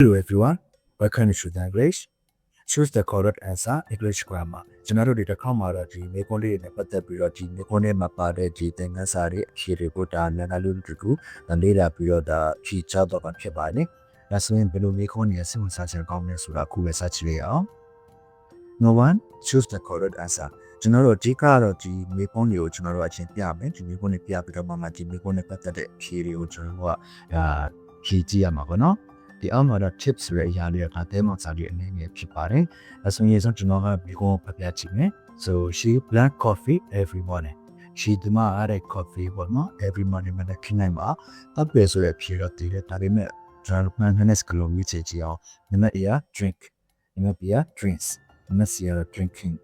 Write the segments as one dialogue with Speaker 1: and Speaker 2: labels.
Speaker 1: Hello everyone, welcome to the English. Choose the correct answer English grammar. ကျွန်တော်တို့ဒီတစ်ခေါက်မှာတော့ဒီမေကွန်လေးနဲ့ပတ်သက်ပြီးတော့ဒီမေကွန်လေးမှာပါတဲ့ဒီသင်ခန်းစာတွေအဖြေတွေကိုဒါနန္ဒလူတူကူလေ့လာပြီးတော့ဒါဖြေချတော့မှာဖြစ်ပါတယ်။ဒါဆိုရင်ဘယ်လိုမေကွန်ရဲ့စဉ်းစားချက်ကောင်းလဲဆိုတာအခုပဲစကြည့်ရအောင်။ No one choose the correct answer. ကျွန်တော်တို့အဓိကတော့ဒီမေကွန်လေးကိုကျွန်တော်တို့အချင်းပြမယ်။ဒီမေကွန်လေးပြပြီးတော့မှဒီမေကွန်နဲ့ပတ်သက်တဲ့အဖြေတွေကိုကျွန်တော်တို့ကဖြေကြည့်ရမှာပေါ့နော်။ဒီအောက်မှာတော့ tips ဆိုတဲ့အရာလေးကတဲမောင်စာလေးအနေနဲ့ဖြစ်ပါတယ်။အဲဆိုရင်ကျွန်တော်ကဒီကိုဖပြချင်မယ်။ So she black coffee every morning. She ဒီမှာအားတဲ့ coffee ပေါ့နော် every morning မှာခင်းနိုင်ပါ။တပ်ပဲဆိုတဲ့ဖြေတော့တည်တယ်ဒါပေမဲ့ကျွန်တော်မှန်တဲ့စကလုံးကြီးချေအောင်နံပါတ် A က drink နံပါတ် B က drinks နံပါတ် C က drinking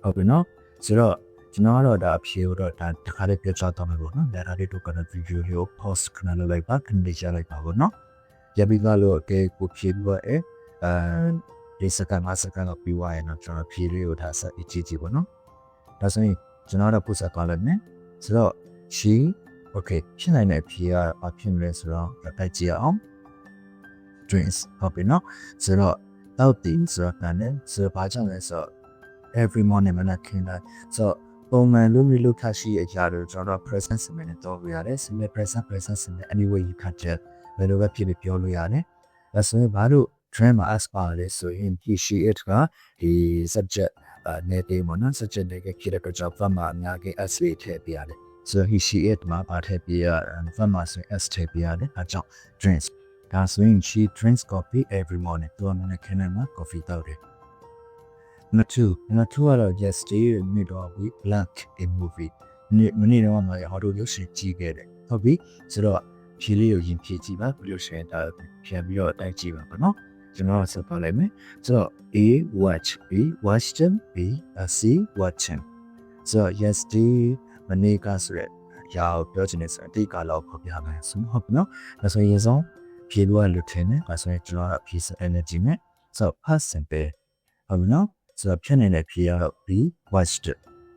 Speaker 1: ဟုတ်ပြီနော်။ဆိုတော့ကျွန်တော်ကတော့ဒါအဖြေကိုတော့ဒါတစ်ခါလေးပြချတော့မှာပေါ့နော်။ဒါလေးတော့ကလည်း video လေးကို pause ခဏလုပ်လိုက်ပါခဏလေးကြားလိုက်ပါပေါ့နော်။ရပြီးသားလို့ကဲကိုဖြေပြီးတော့ဒီစကန်5စကန်တော့ပြီးသွားရင်တော့ကျွန်တော်ဖြေလေးကိုထားဆက်ကြည့်ကြည့်ပေါ့နော်ဒါဆိုရင်ကျွန်တော်တော့ပုစကားလည်းနဲ့ဆိုတော့ she okay ဖြစ်နိုင်တဲ့ဖြေကဘာဖြစ်လဲဆိုတော့တိုက်ကြည့်အောင် drinks ဟုတ်ပြီနော်ဆိုတော့တောက်တင်ဆိုတော့လည်းဆိုဘာကြောင့်လဲဆိုတော့ every morning မနက်ခင်းတိုင်းဆိုတော့ပုံမှန်လူခါရှိအရာတွေကျွန်တော် present simple နဲ့တော့ပြရတယ် simple present simple anyway you can tellဘယ်လိုပဲဖြစ်ပြောလို့ရတယ်။ဒါဆိုရင်ဘာလို့ trend မှာ as ပါလဲဆိုရင် he she it ကဒီ subject နေတဲ့မနော် subject တွေကဖြစ်တဲ့ကြောင့် verb မှာအများကြီး as လေးထည့်ပြရတယ်။ so he she it မှာပါထည့်ပြရ verb မှာဆိုရင် as ထည့်ပြရတယ်။အဲကြောင့် drinks ဒါဆိုရင် she drinks coffee every morning သူကမနေ့ကနေ့မှာ coffee တောက်တယ်။ number 2ကတော့ yesterday နေ့တော့ we black a movie မနေ့တော့မှာဟောတို့ရုပ်ရှင်ကြည့်ခဲ့တယ်။ဟုတ်ပြီဆိုတော့ဖြေလေးကိုရင်ဖြေကြည့်ပါဘယ်လိုရှင်ဒါပြန်ပြီးတော့တိုက်ကြည့်ပါပေါ့နော်ကျွန်တော်ဆက်ပါလိုက်မယ်ဆိုတော့ A watch B watched B C watching so yesterday မနေ့ကဆိုရက်ရာကိုပြောချင်တယ်ဆိုတော့ဒီကလောက်ဖော်ပြမယ်ဆိုဟုတ်ပြီနော်ဒါဆိုရင်ဆုံးဖြေလို့ရလို့ထင်တယ်ဒါဆိုရင်ကျွန်တော်ဖြေစ energy နဲ့ so past simple ဟုတ်ပြီနော်ဆိုတော့ဖြစ်နေတဲ့ဖြေကတော့ B watched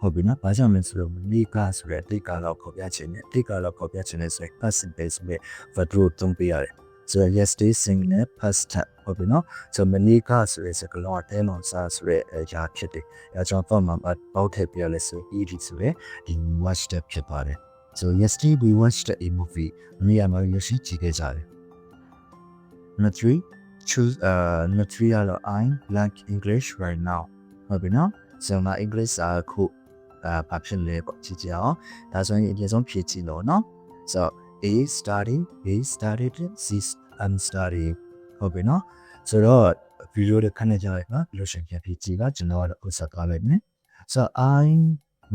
Speaker 1: ဟုတ်ပြီနော်။ဘာကြောင့်လဲဆိုတော့မနေ့ကဆိုတဲ့တိတ်ကတော့ခေါ်ပြခြင်းနဲ့တိတ်ကတော့ခေါ်ပြခြင်းနဲ့ဆိုရင် past simple နဲ့ verb သုံးပြရတယ်။ဆိုတော့ yesterday sing နဲ့ past tense ဟုတ်ပြီနော်။ဆိုတော့မနေ့ကဆိုတဲ့စကားလုံးအတဲမောင်စားဆိုတဲ့အရာဖြစ်တယ်။အဲကြောင့်တော့မှာပေါက်ထည့်ပြရလဲဆို ed ဆိုတဲ့ဒီ watched ဖြစ်ပါတယ်။ so yesterday we watched a movie မနေ့ကမှရရှိကြည့်ခဲ့ကြတယ်။ number 3 choose number 3ကတော့ I'm blank English right now ဟုတ်ပြီနော်။ဆိုတော့ English အခုဘာဖြစ်လဲပေါ့ကြည့်ကြအောင်ဒါဆိုရင်အရင်ဆုံးဖြည့်ကြည့်လို့နော် so A studying B studied C I'm studying ဟုတ်ပြီနော်ဆိုတော့ video တွေခဏကြာလိုက်ပါဘယ်လိုရှင်ဖြည့်ကြည့်ပါကျွန်တော်ကတော့ဥစားသွားလိုက်မယ် so I'm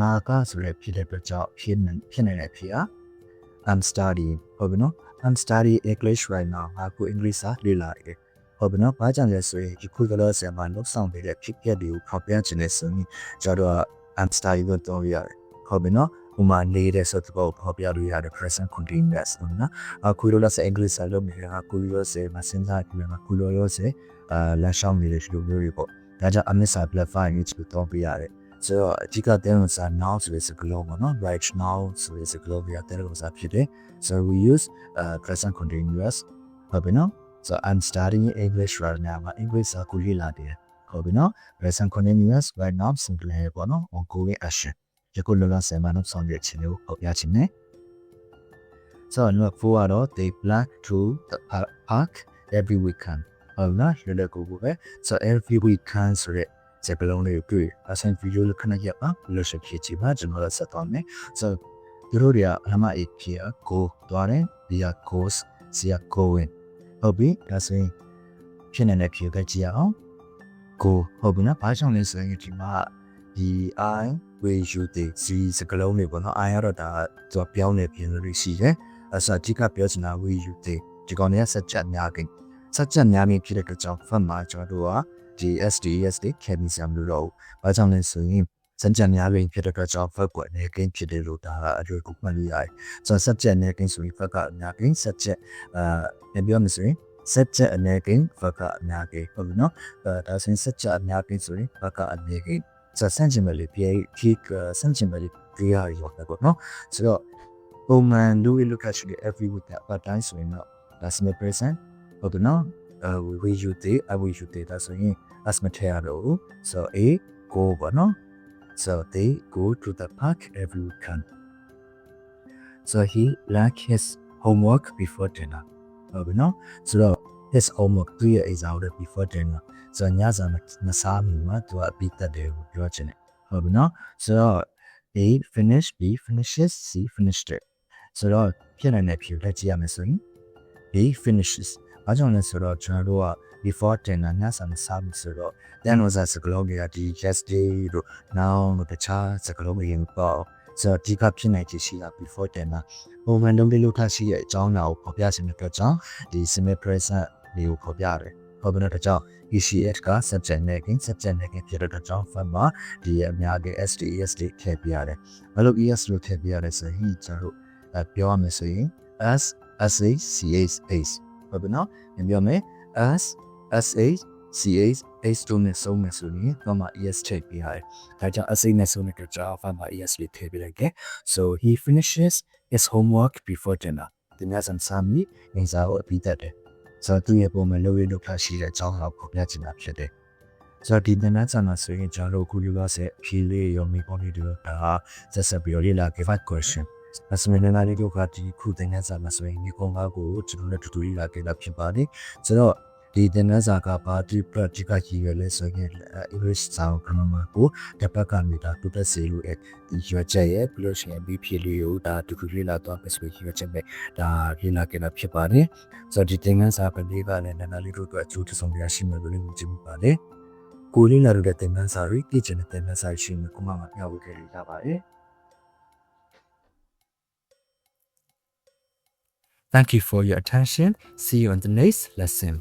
Speaker 1: ငါကဆိုရဖြစ်တဲ့အတွက်ကြောင့်ဖြစ်နေတဲ့ဖြေက I'm studying ဟုတ်ပြီနော် I'm studying English right now ငါကို English လေ့လာနေတယ်ဟုတ်ပြီနော်ဘာကြောင့်လဲဆိုရင်ဒီခုကလေးဆရာမလောက်ဆောင်နေတဲ့ဖြစ်ပျက်တွေကိုဖော်ပြခြင်းနဲ့ဆိုရင်ကျွန်တော် I'm studying လို့ပြောရတယ်ဟုတ်ပြီနော်ဥမာနေတဲ့ဆိုတော့ဖော်ပြလို့ရတယ် present continuous နော်အခုလိုလဲ English စာလုံးနေတာအခုလိုလဲမစင်စားကြည့်မှာအခုလိုလဲလက်ဆောင်နေတဲ့လိုမျိုးတွေပေါ့ဒါကြောင့် I'm simplifying it လို့ပြောပြရတယ်ဆိုတော့အဓိကတဲ့လို့စာ now ဆိုတဲ့စကားလုံးပေါ့နော် right now ဆိုတဲ့စကားလုံးပြတဲ့လို့စာဖြစ်တယ် so we use present continuous ဟုတ်ပြီနော် so I'm studying English right now English ကိုလေ့လာတယ်ဟုတ်ပြီနော် present continuous right now simple ပေါ့နော် ongoing action ယခုလောလောဆယ်မှာတော့ဆောင်ရွက်ခြင်းလို့ဟုတ်ရခြင်းနဲ့ so number 4ကတော့ they plan to the park every weekend ဟုတ်လားလွယ်လွယ်ကူကူပဲ so every weekend ဆိုတဲ့စကားလုံးလေးကိုတွေ့အဆင် video ခဏရပ်ပါလို့ရှိဖြစ်ချင်ပါကျွန်တော်ဆက်သွားမယ် so သူတို့တွေကအမှ A ဖြေ go သွားတယ် B က goes C က going ဟုတ်ပြီဒါဆိုရင်ဖြစ်နေတဲ့ဖြေကကြည့်အောင် go ဟုတ်ပြီနော်ဘာကြောင့်လဲဆိုရင်ဒီမှာဒီ I will you they see စကလုံးတွေပေါ့နော် I ကတော့ဒါသူကပြောင်းနေပြင်လို့ရှိတယ်အစအဓိကပြောချင်တာ will you they ဒီကောင်တွေကစက်ချက်များခင်စက်ချက်များပြီးဖြစ်တဲ့အတွက်ကြောင့် verb မှာကျွန်တော်တို့ကဒီ SD ခံပြီးစမ်းလို့တော့ဘာကြောင့်လဲဆိုရင်စက်ချက်များပြီးဖြစ်တဲ့အတွက်ကြောင့် verb ကိုအနေကင်းဖြစ်တယ်လို့ဒါကအတွေ့အကြုံမှတ်လို့ရတယ်ဆိုတော့စက်ချက်နဲ့ကင်းဆိုရင် verb ကအများကင်းစက်ချက်ပြောမယ်ဆိုရင်စက်ချက်အနေကင်း verb ကအများကင်းဟုတ်ပြီနော်ဒါဆိုရင်စက်ချက်အများကင်းဆိုရင် verb ကအအနေကင်းဆိုတော့ sentiment လေးsentiment လေးရောက်တယ်ပေါ့နော်ဆိုတော့ပုံမှန်လူ look actually every week that but time ဆိုရင်တော့ဒါ simple present ဟုတ်ပြီနော် we use the I will use the ဒါဆိုရင် as မထည့်ရတော့ဘူး so a go ပေါ့နော် so they go to the park every weekend so he like his homework before dinner ဟုတ်ပြီနော်ဆိုတော့ his homework သူရဲ့ exam တွေ before dinner ဆိုတော့ညစာမစားမီမှာသူကအပြီးတက်တယ်ကိုပြောချင်တယ်ဟုတ်ပြီနော်ဆိုတော့ A finish B finishes C finished it ဆိုတော့ဖြစ်နိုင်တဲ့ဖြေလက်ကြည့်ရမယ်ဆိုရင် B finishes ဘာကြောင့်လဲဆိုတော့ကျွန်တော်တို့က before dinner ညစာမစားဘူးဆိုတော့ then was a စကလုံးတွေကဒီ yesterday တို့ now တို့တခြားစကလုံးတွေရင်ပေါ့ဆိုတော့ဒီကဖြစ်နိုင်ချေရှိတာ before dinner ပုံမှန်တုံးလေးလို့ထားရှိရဲ့အကြောင်းအရာကိုဖော်ပြခြင်းအတွက်ကြောင့်ဒီ simple present လေးကိုဖော်ပြရတယ်ဟုတ်ပြီနော်ဒါကြောင့် ECS က subject နဲ့ subject နဲ့ဖြစ်တဲ့ကြောင့် fund မှာဒီအများကြီး STESD ထည့်ပြရတယ်။ဘာလို့ ES လို့ထည့်ပြရလဲဆိုရင်ကျွန်တော်တို့ပြောရမယ်ဆိုရင် S SA CH H ဟုတ်ပြီနော်။ပြောမယ် S SA CH H တို့နဲ့ဆုံးမယ်ဆိုရင်တော့မှ ES ထည့်ပြရတယ်။ဒါကြောင့် SA နဲ့ဆုံးတဲ့ကြောင့် fund မှာ ES လေးထည့်ပြလိုက်တယ်။ So he finishes his homework before dinner. ဒီနေ့စမ်းစာမီနေစာကိုအပြီးတက်တယ်။ဆိုတော့သူရဲ့ပုံမှန်လုပ်ရလုပ်ထားရှိတဲ့အကြောင်းအရာကိုပြချင်တာဖြစ်တယ်။ဆိုတော့ဒီနေ့စမ်းမှာဆိုရင်ကျွန်တော်တို့အခုလိုလို့ဆက်ဖြေလေးရောမိပေါ်နေတယ်ဒါဆက်ပြီးလေ့လာခဲ့ five question ။အစမင်းနာလေးတို့ကဒီခုသင်ခန်းစာမှာဆိုရင်ဒီကောင်ကိုကျွန်တော်တို့တူတူလေ့လာခဲ့တာဖြစ်ပါတယ်။ဆိုတော့ဒီသင်ခန်းစာကပါဒီ practical ကြီးရလဲဆိုရင် English စာအုပ်ကမှကိုတစ်ပတ်ကနေဒါတူတက်စီလို့ဒီရွက်ချက်ရဲ့ပြီးလို့ရှိရင်ပြီးဖြေလေးကိုဒါတူတူလေ့လာတော့ပဲဆိုရွက်ချက်ပဲဒါလေ့လာခဲ့တာဖြစ်ပါတယ်ဆိုတော့ဒီသင်ခန်းစာကလေးကလည်းနာနာလေးတို့အတွက်အကျိုးတဆုံးရရှိမယ်လို့လည်းမြင်ပါတယ်ကိုလေးလာတဲ့သင်ခန်းစာတွေပြည့်ကျင်တဲ့သင်ခန်းစာရှိမယ်ကိုမှမပြောဘူးခဲ့ရပါတယ် Thank you for your attention. See you on the next lesson.